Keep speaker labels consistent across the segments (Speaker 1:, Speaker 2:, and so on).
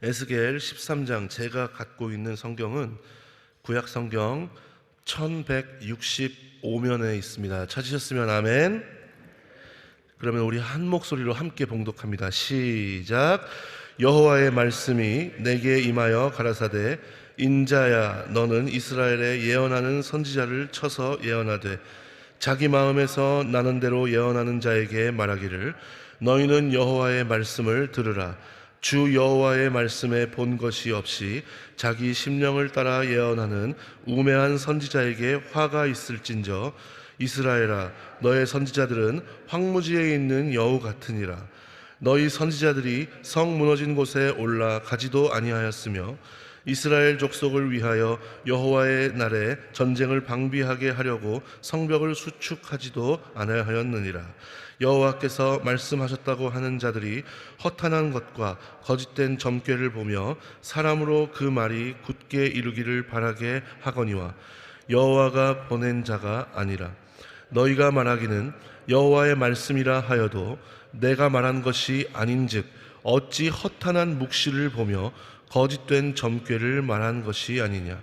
Speaker 1: 에스겔 13장, 제가 갖고 있는 성경은 구약 성경 1165면에 있습니다. 찾으셨으면 아멘. 그러면 우리 한 목소리로 함께 봉독합니다. 시작. 여호와의 말씀이 내게 임하여 가라사대, 인자야, 너는 이스라엘에 예언하는 선지자를 쳐서 예언하되 자기 마음에서 나는 대로 예언하는 자에게 말하기를, 너희는 여호와의 말씀을 들으라. 주 여호와의 말씀에 본 것이 없이 자기 심령을 따라 예언하는 우매한 선지자에게 화가 있을진저, 이스라엘아, 너의 선지자들은 황무지에 있는 여우 같으니라. 너희 선지자들이 성 무너진 곳에 올라 가지도 아니하였으며 이스라엘 족속을 위하여 여호와의 날에 전쟁을 방비하게 하려고 성벽을 수축하지도 아니하였느니라. 여호와께서 말씀하셨다고 하는 자들이 허탄한 것과 거짓된 점괘를 보며 사람으로 그 말이 굳게 이루기를 바라게 하거니와 여호와가 보낸 자가 아니라. 너희가 말하기는 여호와의 말씀이라 하여도 내가 말한 것이 아닌즉 어찌 허탄한 묵시를 보며 거짓된 점괘를 말한 것이 아니냐.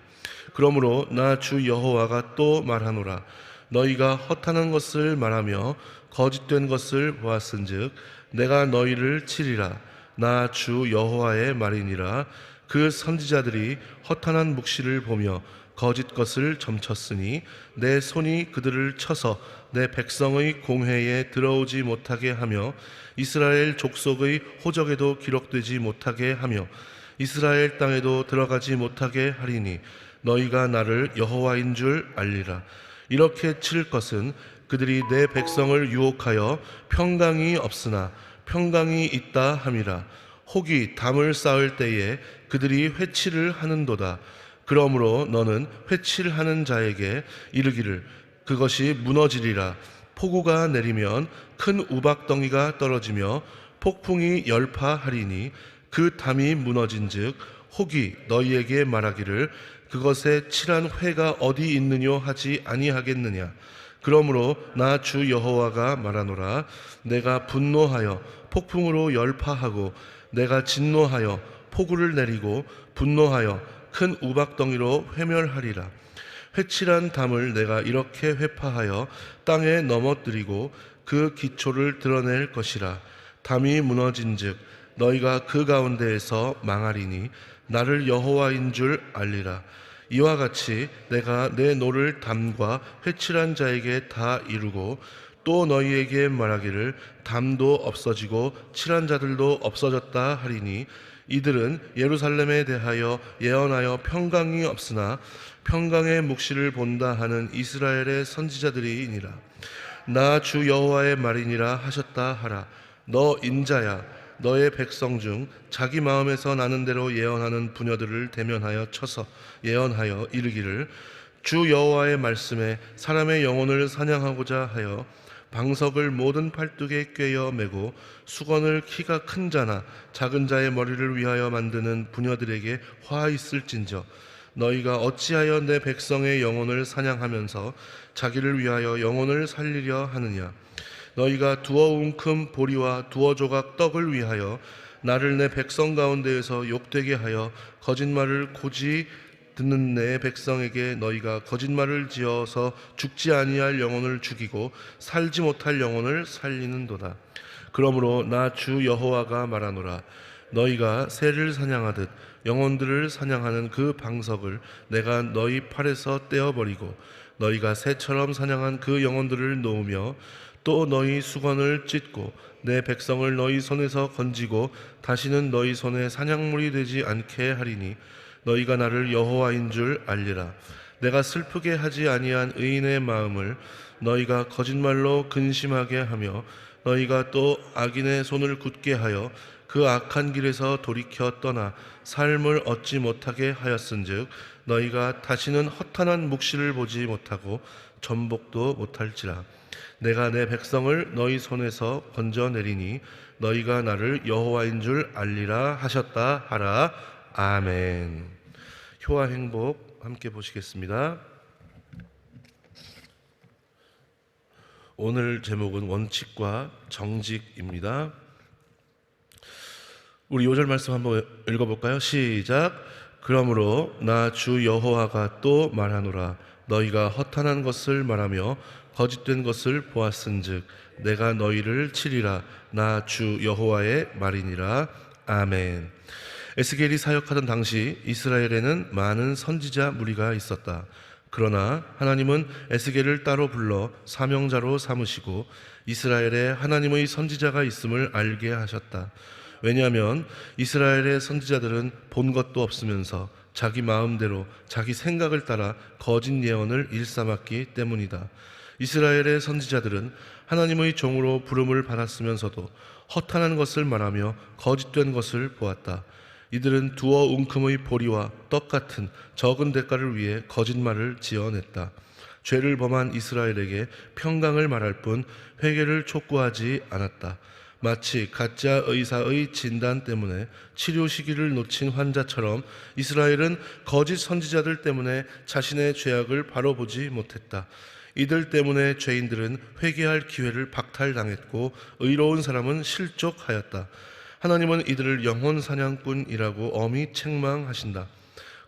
Speaker 1: 그러므로 나 주 여호와가 또 말하노라. 너희가 허탄한 것을 말하며 거짓된 것을 보았은즉 내가 너희를 치리라. 나 주 여호와의 말이니라. 그 선지자들이 허탄한 묵시를 보며 거짓 것을 점쳤으니 내 손이 그들을 쳐서 내 백성의 공회에 들어오지 못하게 하며 이스라엘 족속의 호적에도 기록되지 못하게 하며 이스라엘 땅에도 들어가지 못하게 하리니 너희가 나를 여호와인 줄 알리라. 이렇게 칠 것은 그들이 내 백성을 유혹하여 평강이 없으나 평강이 있다 함이라. 혹이 담을 쌓을 때에 그들이 회치를 하는도다. 그러므로 너는 회치를 하는 자에게 이르기를, 그것이 무너지리라. 폭우가 내리면 큰 우박덩이가 떨어지며 폭풍이 열파하리니 그 담이 무너진즉 혹이 너희에게 말하기를, 그것에 칠한 회가 어디 있느뇨 하지 아니하겠느냐. 그러므로 나 주 여호와가 말하노라. 내가 분노하여 폭풍으로 열파하고 내가 진노하여 폭우를 내리고 분노하여 큰 우박덩이로 회멸하리라. 회칠한 담을 내가 이렇게 회파하여 땅에 넘어뜨리고 그 기초를 드러낼 것이라. 담이 무너진즉 너희가 그 가운데에서 망하리니 나를 여호와인 줄 알리라. 이와 같이 내가 내 노를 담과 회칠한 자에게 다 이루고 또 너희에게 말하기를, 담도 없어지고 칠한 자들도 없어졌다 하리니 이들은 예루살렘에 대하여 예언하여 평강이 없으나 평강의 묵시를 본다 하는 이스라엘의 선지자들이니라. 나 주 여호와의 말이니라 하셨다 하라. 너 인자야, 너의 백성 중 자기 마음에서 나는 대로 예언하는 부녀들을 대면하여 쳐서 예언하여 이르기를, 주 여호와의 말씀에 사람의 영혼을 사냥하고자 하여 방석을 모든 팔뚝에 꿰어 매고 수건을 키가 큰 자나 작은 자의 머리를 위하여 만드는 부녀들에게 화 있을진저, 너희가 어찌하여 내 백성의 영혼을 사냥하면서 자기를 위하여 영혼을 살리려 하느냐. 너희가 두어 웅큼 보리와 두어 조각 떡을 위하여 나를 내 백성 가운데에서 욕되게 하여 거짓말을 고지 듣는 내 백성에게 너희가 거짓말을 지어서 죽지 아니할 영혼을 죽이고 살지 못할 영혼을 살리는도다. 그러므로 나 주 여호와가 말하노라. 너희가 새를 사냥하듯 영혼들을 사냥하는 그 방석을 내가 너희 팔에서 떼어버리고 너희가 새처럼 사냥한 그 영혼들을 놓으며 또 너희 수건을 찢고 내 백성을 너희 손에서 건지고 다시는 너희 손에 사냥물이 되지 않게 하리니 너희가 나를 여호와인 줄 알리라. 내가 슬프게 하지 아니한 의인의 마음을 너희가 거짓말로 근심하게 하며 너희가 또 악인의 손을 굳게 하여 그 악한 길에서 돌이켜 떠나 삶을 얻지 못하게 하였은즉 너희가 다시는 허탄한 묵시를 보지 못하고 전복도 못할지라. 내가 내 백성을 너희 손에서 건져내리니 너희가 나를 여호와인 줄 알리라 하셨다 하라. 아멘. 효와 행복 함께 보시겠습니다. 오늘 제목은 원칙과 정직입니다. 우리 요절 말씀 한번 읽어볼까요? 시작. 그러므로 나 주 여호와가 또 말하노라. 너희가 허탄한 것을 말하며 거짓된 것을 보았은즉 내가 너희를 치리라. 나 주 여호와의 말이니라. 아멘. 에스겔이 사역하던 당시 이스라엘에는 많은 선지자 무리가 있었다. 그러나 하나님은 에스겔을 따로 불러 사명자로 삼으시고 이스라엘에 하나님의 선지자가 있음을 알게 하셨다. 왜냐하면 이스라엘의 선지자들은 본 것도 없으면서 자기 마음대로 자기 생각을 따라 거짓 예언을 일삼았기 때문이다. 이스라엘의 선지자들은 하나님의 종으로 부름을 받았으면서도 허탄한 것을 말하며 거짓된 것을 보았다. 이들은 두어 웅큼의 보리와 떡 같은 적은 대가를 위해 거짓말을 지어냈다. 죄를 범한 이스라엘에게 평강을 말할 뿐 회개를 촉구하지 않았다. 마치 가짜 의사의 진단 때문에 치료 시기를 놓친 환자처럼 이스라엘은 거짓 선지자들 때문에 자신의 죄악을 바로 보지 못했다. 이들 때문에 죄인들은 회개할 기회를 박탈당했고 의로운 사람은 실족하였다. 하나님은 이들을 영혼 사냥꾼이라고 엄히 책망하신다.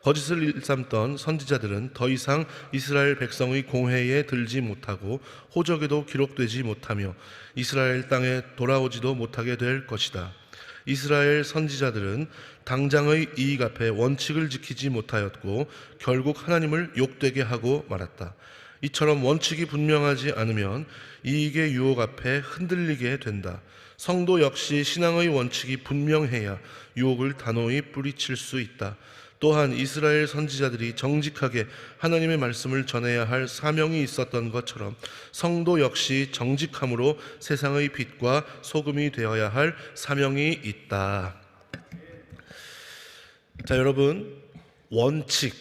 Speaker 1: 거짓을 일삼던 선지자들은 더 이상 이스라엘 백성의 공회에 들지 못하고 호적에도 기록되지 못하며 이스라엘 땅에 돌아오지도 못하게 될 것이다. 이스라엘 선지자들은 당장의 이익 앞에 원칙을 지키지 못하였고 결국 하나님을 욕되게 하고 말았다. 이처럼 원칙이 분명하지 않으면 이익의 유혹 앞에 흔들리게 된다. 성도 역시 신앙의 원칙이 분명해야 유혹을 단호히 뿌리칠 수 있다. 또한 이스라엘 선지자들이 정직하게 하나님의 말씀을 전해야 할 사명이 있었던 것처럼 성도 역시 정직함으로 세상의 빛과 소금이 되어야 할 사명이 있다. 자, 여러분, 원칙,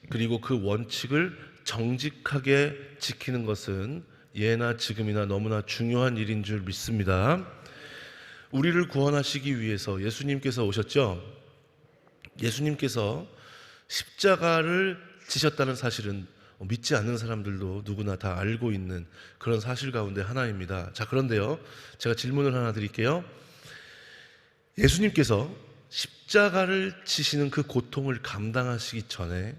Speaker 1: 그리고 그 원칙을 정직하게 지키는 것은 예나 지금이나 너무나 중요한 일인 줄 믿습니다. 우리를 구원하시기 위해서 예수님께서 오셨죠. 예수님께서 십자가를 지셨다는 사실은 믿지 않는 사람들도 누구나 다 알고 있는 그런 사실 가운데 하나입니다. 자, 그런데요, 제가 질문을 하나 드릴게요. 예수님께서 십자가를 지시는 그 고통을 감당하시기 전에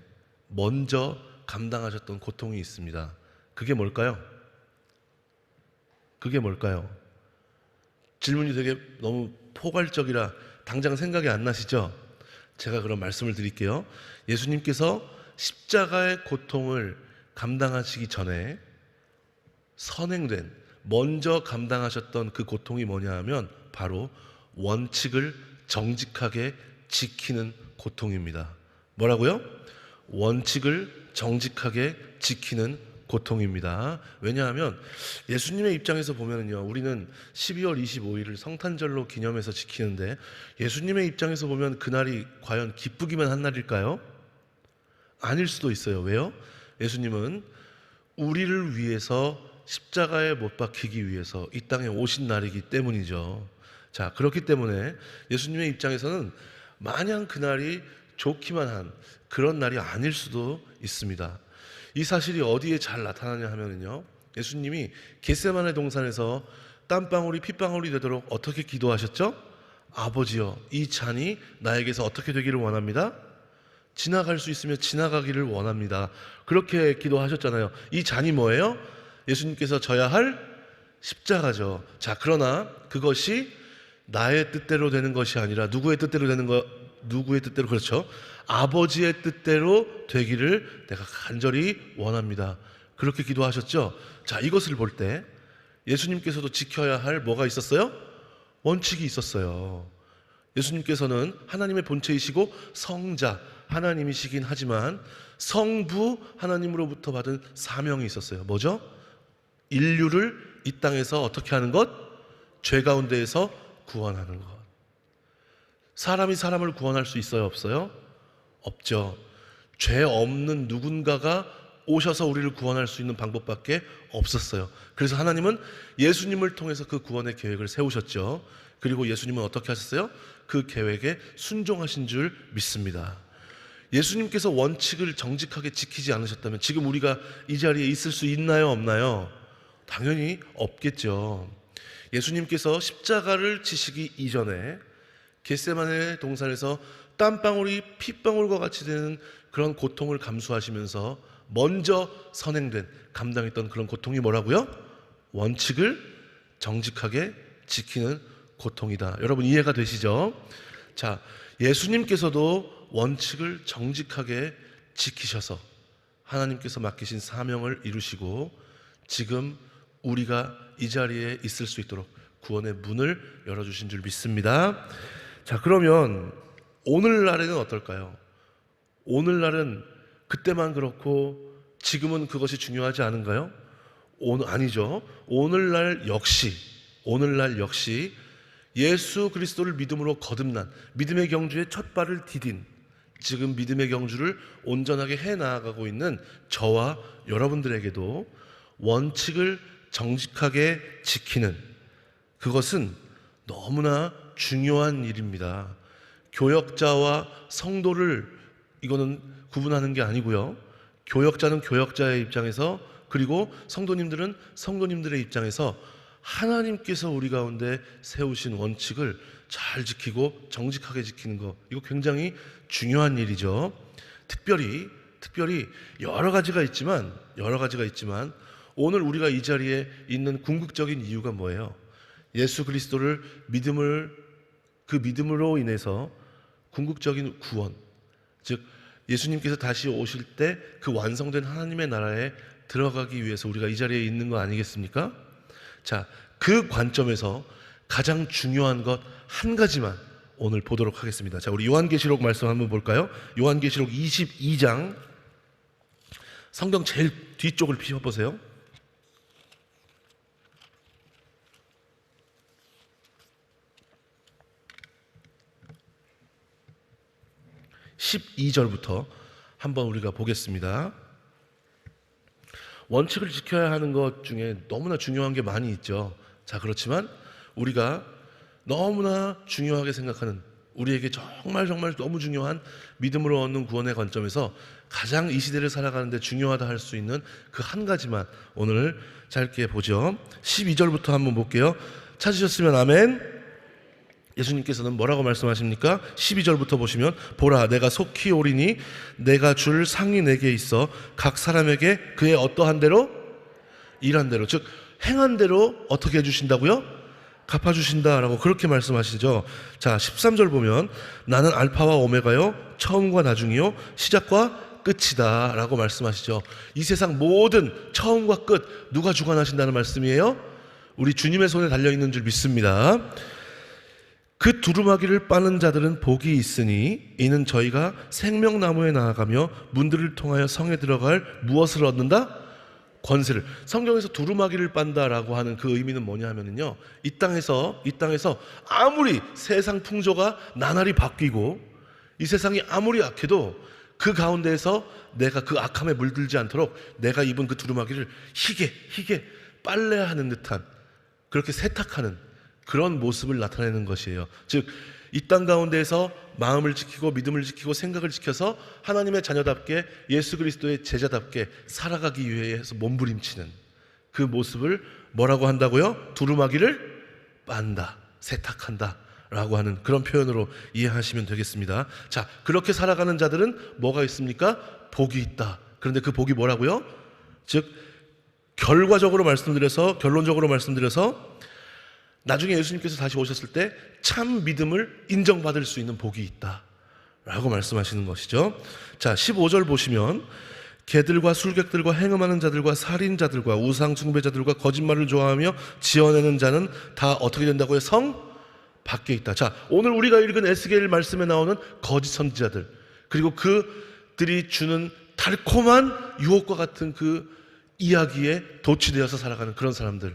Speaker 1: 먼저 감당하셨던 고통이 있습니다. 그게 뭘까요? 그게 뭘까요? 질문이 되게 너무 포괄적이라 당장 생각이 안 나시죠? 제가 그런 말씀을 드릴게요. 예수님께서 십자가의 고통을 감당하시기 전에 선행된, 먼저 감당하셨던 그 고통이 뭐냐 하면 바로 원칙을 정직하게 지키는 고통입니다. 뭐라고요? 원칙을 정직하게 지키는 고통입니다. 왜냐하면 예수님의 입장에서 보면은요, 우리는 12월 25일을 성탄절로 기념해서 지키는데 예수님의 입장에서 보면 그날이 과연 기쁘기만 한 날일까요? 아닐 수도 있어요. 왜요? 예수님은 우리를 위해서 십자가에 못 박히기 위해서 이 땅에 오신 날이기 때문이죠. 자, 그렇기 때문에 예수님의 입장에서는 마냥 그날이 좋기만 한 그런 날이 아닐 수도 있습니다. 이 사실이 어디에 잘 나타나냐 하면은요, 예수님이 겟세마네 동산에서 땀방울이 핏방울이 되도록 어떻게 기도하셨죠? 아버지여, 이 잔이 나에게서 어떻게 되기를 원합니다. 지나갈 수 있으면 지나가기를 원합니다. 그렇게 기도하셨잖아요. 이 잔이 뭐예요? 예수님께서 져야 할 십자가죠. 자, 그러나 그것이 나의 뜻대로 되는 것이 아니라 누구의 뜻대로 되는 거? 누구의 뜻대로? 그렇죠. 아버지의 뜻대로 되기를 내가 간절히 원합니다. 그렇게 기도하셨죠. 자, 이것을 볼 때 예수님께서도 지켜야 할 뭐가 있었어요? 원칙이 있었어요. 예수님께서는 하나님의 본체이시고 성자 하나님이시긴 하지만 성부 하나님으로부터 받은 사명이 있었어요. 뭐죠? 인류를 이 땅에서 어떻게 하는 것? 죄 가운데에서 구원하는 것. 사람이 사람을 구원할 수 있어요? 없어요? 없죠. 죄 없는 누군가가 오셔서 우리를 구원할 수 있는 방법밖에 없었어요. 그래서 하나님은 예수님을 통해서 그 구원의 계획을 세우셨죠. 그리고 예수님은 어떻게 하셨어요? 그 계획에 순종하신 줄 믿습니다. 예수님께서 원칙을 정직하게 지키지 않으셨다면 지금 우리가 이 자리에 있을 수 있나요? 없나요? 당연히 없겠죠. 예수님께서 십자가를 지시기 이전에 겟세마네 동산에서 땀방울이 핏방울과 같이 되는 그런 고통을 감수하시면서 먼저 선행된, 감당했던 그런 고통이 뭐라고요? 원칙을 정직하게 지키는 고통이다. 여러분 이해가 되시죠? 자, 예수님께서도 원칙을 정직하게 지키셔서 하나님께서 맡기신 사명을 이루시고 지금 우리가 이 자리에 있을 수 있도록 구원의 문을 열어주신 줄 믿습니다. 자, 그러면 오늘날에는 어떨까요? 오늘날은 그때만 그렇고 지금은 그것이 중요하지 않은가요? 아니죠. 오늘날 역시 예수 그리스도를 믿음으로 거듭난, 믿음의 경주에 첫 발을 디딘, 지금 믿음의 경주를 온전하게 해나가고 있는 저와 여러분들에게도 원칙을 정직하게 지키는, 그것은 너무나 중요한 일입니다. 교역자와 성도를 이거는 구분하는 게 아니고요. 교역자는 교역자의 입장에서, 그리고 성도님들은 성도님들의 입장에서 하나님께서 우리 가운데 세우신 원칙을 잘 지키고 정직하게 지키는 거, 이거 굉장히 중요한 일이죠. 특별히 여러 가지가 있지만 오늘 우리가 이 자리에 있는 궁극적인 이유가 뭐예요? 예수 그리스도를 그 믿음으로 인해서 궁극적인 구원, 즉 예수님께서 다시 오실 때 그 완성된 하나님의 나라에 들어가기 위해서 우리가 이 자리에 있는 거 아니겠습니까? 자, 그 관점에서 가장 중요한 것 한 가지만 오늘 보도록 하겠습니다. 자, 우리 요한계시록 말씀 한번 볼까요? 요한계시록 22장 성경 제일 뒤쪽을 펴보세요. 12절부터 한번 우리가 보겠습니다. 원칙을 지켜야 하는 것 중에 너무나 중요한 게 많이 있죠. 자, 그렇지만 우리가 너무나 중요하게 생각하는, 우리에게 정말 너무 중요한 믿음으로 얻는 구원의 관점에서 가장 이 시대를 살아가는데 중요하다 할 수 있는 그 한 가지만 오늘 짧게 보죠. 12절부터 한번 볼게요. 찾으셨으면 아멘. 예수님께서는 뭐라고 말씀하십니까? 12절부터 보시면, 보라 내가 속히 오리니 내가 줄 상이 내게 있어 각 사람에게 그의 어떠한 대로 일한 대로, 즉 행한 대로 어떻게 해주신다고요? 갚아주신다라고 그렇게 말씀하시죠. 자, 13절 보면 나는 알파와 오메가요 처음과 나중이요 시작과 끝이다 라고 말씀하시죠. 이 세상 모든 처음과 끝 누가 주관하신다는 말씀이에요? 우리 주님의 손에 달려있는 줄 믿습니다. 그 두루마기를 빠는 자들은 복이 있으니 이는 저희가 생명나무에 나아가며 문들을 통하여 성에 들어갈 무엇을 얻는다? 권세를. 성경에서 두루마기를 빤다라고 하는 그 의미는 뭐냐 하면은요, 이 땅에서 아무리 세상 풍조가 나날이 바뀌고 이 세상이 아무리 악해도 그 가운데에서 내가 그 악함에 물들지 않도록 내가 입은 그 두루마기를 희게 빨래하는 듯한, 그렇게 세탁하는 그런 모습을 나타내는 것이에요. 즉 이 땅 가운데에서 마음을 지키고 믿음을 지키고 생각을 지켜서 하나님의 자녀답게 예수 그리스도의 제자답게 살아가기 위해서 몸부림치는 그 모습을 뭐라고 한다고요? 두루마기를 빤다, 세탁한다 라고 하는 그런 표현으로 이해하시면 되겠습니다. 자, 그렇게 살아가는 자들은 뭐가 있습니까? 복이 있다. 그런데 그 복이 뭐라고요? 즉 결론적으로 말씀드려서 나중에 예수님께서 다시 오셨을 때 참 믿음을 인정받을 수 있는 복이 있다 라고 말씀하시는 것이죠. 자, 15절 보시면 개들과 술객들과 행음하는 자들과 살인자들과 우상 숭배자들과 거짓말을 좋아하며 지어내는 자는 다 어떻게 된다고요? 성 밖에 있다. 자, 오늘 우리가 읽은 에스겔 말씀에 나오는 거짓 선지자들, 그리고 그들이 주는 달콤한 유혹과 같은 그 이야기에 도취되어서 살아가는 그런 사람들,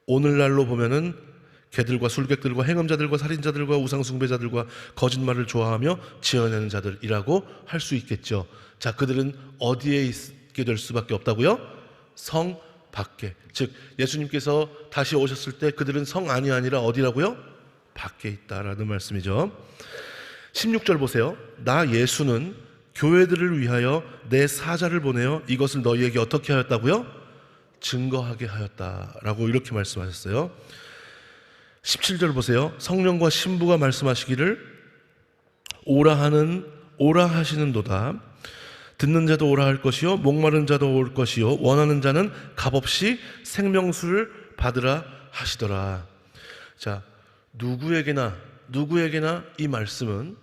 Speaker 1: 오늘날로 보면은 개들과 술객들과 행음자들과 살인자들과 우상숭배자들과 거짓말을 좋아하며 지어내는 자들이라고 할 수 있겠죠. 자, 그들은 어디에 있게 될 수밖에 없다고요? 성 밖에. 즉 예수님께서 다시 오셨을 때 그들은 성 안이 아니라 어디라고요? 밖에 있다라는 말씀이죠. 16절 보세요. 나 예수는 교회들을 위하여 내 사자를 보내어 이것을 너희에게 어떻게 하였다고요? 증거하게 하였다라고 이렇게 말씀하셨어요. 17절 보세요. 성령과 신부가 말씀하시기를 오라 하시는도다. 듣는 자도 오라 할 것이요 목마른 자도 올 것이요 원하는 자는 값없이 생명수를 받으라 하시더라. 자, 누구에게나 이 말씀은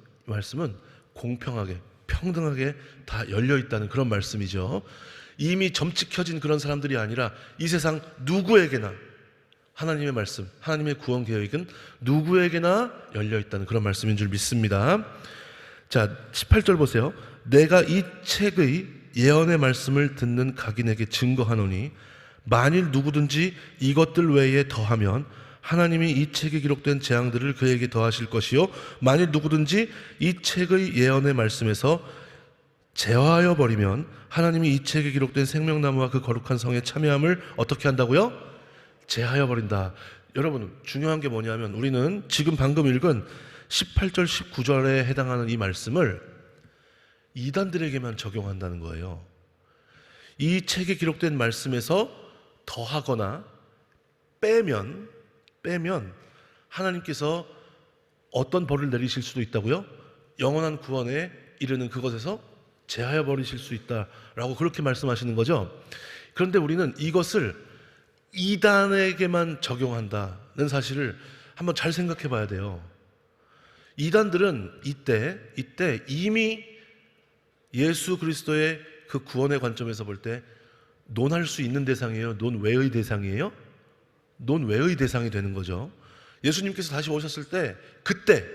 Speaker 1: 공평하게 평등하게 다 열려 있다는 그런 말씀이죠. 이미 점찍혀진 그런 사람들이 아니라 이 세상 누구에게나 하나님의 말씀, 하나님의 구원 계획은 누구에게나 열려 있다는 그런 말씀인 줄 믿습니다. 자, 18절 보세요. 내가 이 책의 예언의 말씀을 듣는 각인에게 증거하노니 만일 누구든지 이것들 외에 더하면 하나님이 이 책에 기록된 재앙들을 그에게 더하실 것이요 만일 누구든지 이 책의 예언의 말씀에서 제하여 버리면 하나님이 이 책에 기록된 생명나무와 그 거룩한 성에 참여함을 어떻게 한다고요? 제하여 버린다. 여러분, 중요한 게 뭐냐면 우리는 지금 방금 읽은 18절 19절에 해당하는 이 말씀을 이단들에게만 적용한다는 거예요. 이 책에 기록된 말씀에서 더하거나 빼면 하나님께서 어떤 벌을 내리실 수도 있다고요? 영원한 구원에 이르는 그것에서 제하여 버리실 수 있다라고 그렇게 말씀하시는 거죠. 그런데 우리는 이것을 이단에게만 적용한다는 사실을 한번 잘 생각해 봐야 돼요. 이단들은 이때 이미 예수 그리스도의 그 구원의 관점에서 볼 때 논할 수 있는 대상이에요? 논외의 대상이에요? 논외의 대상이 되는 거죠. 예수님께서 다시 오셨을 때 그때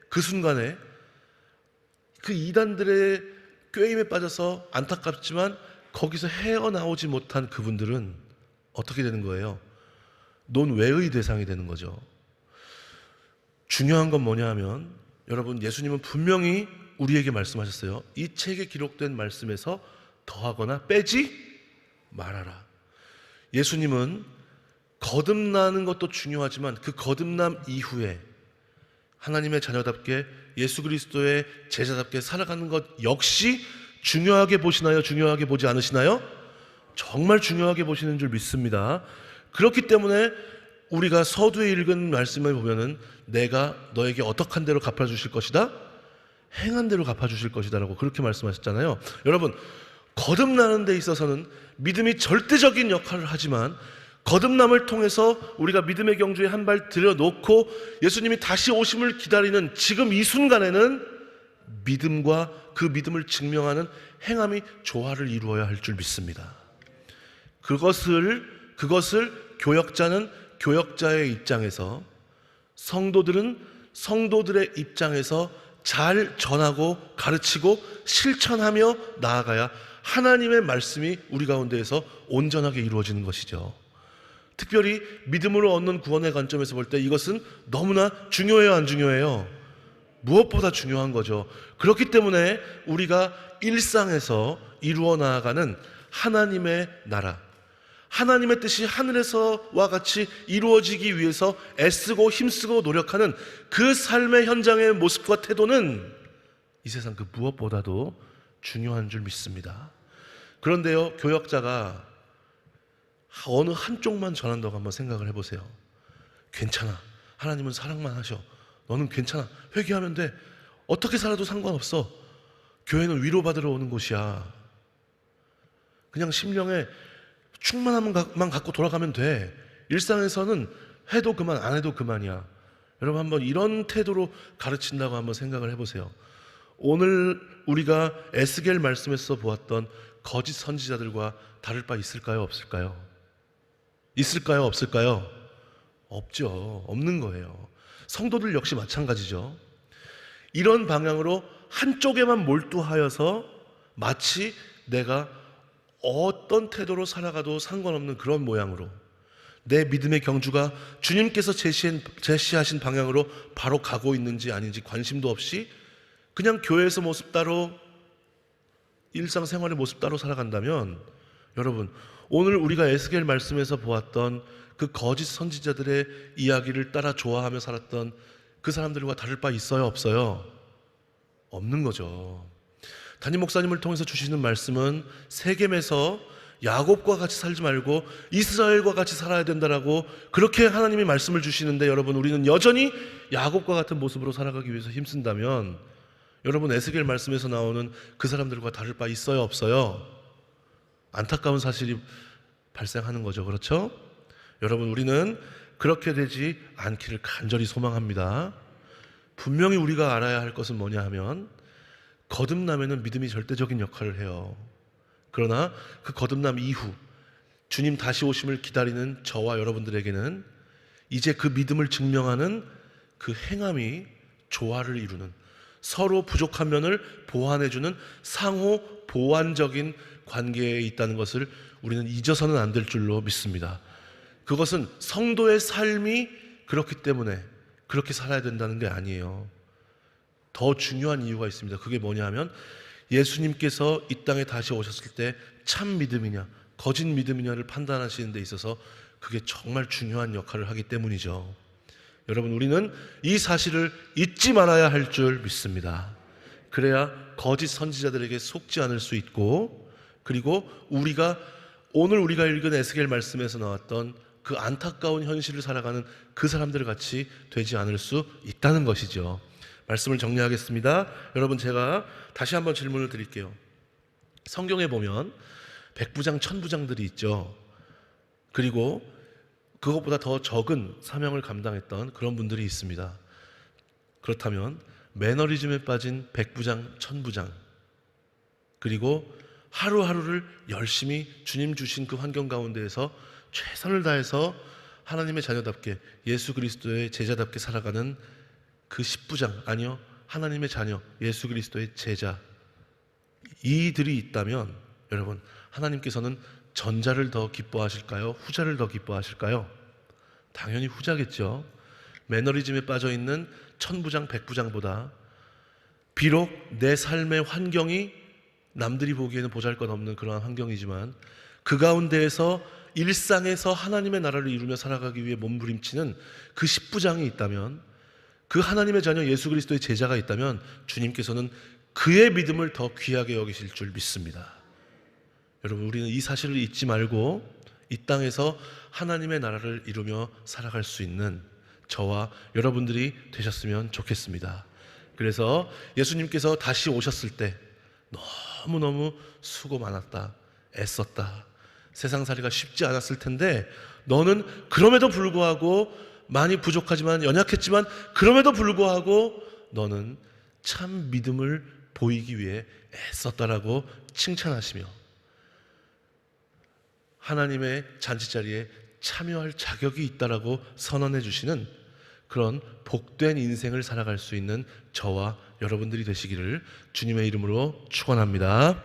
Speaker 1: 그 순간에 그 이단들의 꾀임에 빠져서 안타깝지만 거기서 헤어나오지 못한 그분들은 어떻게 되는 거예요? 논외의 대상이 되는 거죠. 중요한 건 뭐냐 하면 여러분, 예수님은 분명히 우리에게 말씀하셨어요. 이 책에 기록된 말씀에서 더하거나 빼지 말아라. 예수님은 거듭나는 것도 중요하지만 그 거듭남 이후에 하나님의 자녀답게 예수 그리스도의 제자답게 살아가는 것 역시 중요하게 보시나요? 중요하게 보지 않으시나요? 정말 중요하게 보시는 줄 믿습니다. 그렇기 때문에 우리가 서두에 읽은 말씀을 보면은 내가 너에게 어떡한 대로 갚아주실 것이다? 행한 대로 갚아주실 것이다 라고 그렇게 말씀하셨잖아요. 여러분, 거듭나는 데 있어서는 믿음이 절대적인 역할을 하지만 거듭남을 통해서 우리가 믿음의 경주에 한 발 들여놓고 예수님이 다시 오심을 기다리는 지금 이 순간에는 믿음과 그 믿음을 증명하는 행함이 조화를 이루어야 할 줄 믿습니다. 그것을 교역자는 교역자의 입장에서, 성도들은 성도들의 입장에서 잘 전하고 가르치고 실천하며 나아가야 하나님의 말씀이 우리 가운데에서 온전하게 이루어지는 것이죠. 특별히 믿음으로 얻는 구원의 관점에서 볼 때 이것은 너무나 중요해요, 안 중요해요? 무엇보다 중요한 거죠. 그렇기 때문에 우리가 일상에서 이루어 나아가는 하나님의 나라, 하나님의 뜻이 하늘에서와 같이 이루어지기 위해서 애쓰고 힘쓰고 노력하는 그 삶의 현장의 모습과 태도는 이 세상 그 무엇보다도 중요한 줄 믿습니다. 그런데요, 교역자가 어느 한쪽만 전한다고 한번 생각을 해보세요. 괜찮아, 하나님은 사랑만 하셔, 너는 괜찮아, 회개하면 돼, 어떻게 살아도 상관없어, 교회는 위로받으러 오는 곳이야, 그냥 심령에 충만함만 갖고 돌아가면 돼, 일상에서는 해도 그만 안 해도 그만이야. 여러분, 한번 이런 태도로 가르친다고 한번 생각을 해보세요. 오늘 우리가 에스겔 말씀에서 보았던 거짓 선지자들과 다를 바 있을까요? 없을까요? 있을까요? 없을까요? 없죠. 없는 거예요. 성도들 역시 마찬가지죠. 이런 방향으로 한쪽에만 몰두하여서 마치 내가 어떤 태도로 살아가도 상관없는 그런 모양으로 내 믿음의 경주가 주님께서 제시하신 방향으로 바로 가고 있는지 아닌지 관심도 없이 그냥 교회에서 모습 따로, 일상생활의 모습 따로 살아간다면, 여러분, 오늘 우리가 에스겔 말씀에서 보았던 그 거짓 선지자들의 이야기를 따라 좋아하며 살았던 그 사람들과 다를 바 있어요? 없어요? 없는 거죠. 담임 목사님을 통해서 주시는 말씀은 세겜에서 야곱과 같이 살지 말고 이스라엘과 같이 살아야 된다라고 그렇게 하나님이 말씀을 주시는데, 여러분 우리는 여전히 야곱과 같은 모습으로 살아가기 위해서 힘쓴다면 여러분 에스겔 말씀에서 나오는 그 사람들과 다를 바 있어요, 없어요? 안타까운 사실이 발생하는 거죠. 그렇죠? 여러분 우리는 그렇게 되지 않기를 간절히 소망합니다. 분명히 우리가 알아야 할 것은 뭐냐 하면, 거듭남에는 믿음이 절대적인 역할을 해요. 그러나 그 거듭남 이후 주님 다시 오심을 기다리는 저와 여러분들에게는 이제 그 믿음을 증명하는 그 행함이 조화를 이루는, 서로 부족한 면을 보완해주는 상호 보완적인 관계에 있다는 것을 우리는 잊어서는 안 될 줄로 믿습니다. 그것은 성도의 삶이 그렇기 때문에 그렇게 살아야 된다는 게 아니에요. 더 중요한 이유가 있습니다. 그게 뭐냐 하면, 예수님께서 이 땅에 다시 오셨을 때 참 믿음이냐 거짓 믿음이냐를 판단하시는 데 있어서 그게 정말 중요한 역할을 하기 때문이죠. 여러분 우리는 이 사실을 잊지 말아야 할 줄 믿습니다. 그래야 거짓 선지자들에게 속지 않을 수 있고, 그리고 오늘 우리가 읽은 에스겔 말씀에서 나왔던 그 안타까운 현실을 살아가는 그 사람들 같이 되지 않을 수 있다는 것이죠. 말씀을 정리하겠습니다. 여러분 제가 다시 한번 질문을 드릴게요. 성경에 보면 백부장, 천부장들이 있죠. 그리고 그것보다 더 적은 사명을 감당했던 그런 분들이 있습니다. 그렇다면 매너리즘에 빠진 백부장, 천부장, 그리고 하루하루를 열심히 주님 주신 그 환경 가운데에서 최선을 다해서 하나님의 자녀답게, 예수 그리스도의 제자답게 살아가는 그 십부장, 아니요, 하나님의 자녀, 예수 그리스도의 제자, 이들이 있다면 여러분 하나님께서는 전자를 더 기뻐하실까요? 후자를 더 기뻐하실까요? 당연히 후자겠죠. 매너리즘에 빠져있는 천부장, 백부장보다 비록 내 삶의 환경이 남들이 보기에는 보잘것없는 그러한 환경이지만 그 가운데에서 일상에서 하나님의 나라를 이루며 살아가기 위해 몸부림치는 그 십부장이 있다면, 그 하나님의 자녀 예수 그리스도의 제자가 있다면 주님께서는 그의 믿음을 더 귀하게 여기실 줄 믿습니다. 여러분 우리는 이 사실을 잊지 말고 이 땅에서 하나님의 나라를 이루며 살아갈 수 있는 저와 여러분들이 되셨으면 좋겠습니다. 그래서 예수님께서 다시 오셨을 때 너무너무 수고 많았다, 애썼다, 세상살이가 쉽지 않았을 텐데 너는 그럼에도 불구하고 많이 부족하지만 연약했지만 그럼에도 불구하고 너는 참 믿음을 보이기 위해 애썼다라고 칭찬하시며 하나님의 잔치자리에 참여할 자격이 있다라고 선언해 주시는 그런 복된 인생을 살아갈 수 있는 저와 여러분들이 되시기를 주님의 이름으로 축원합니다.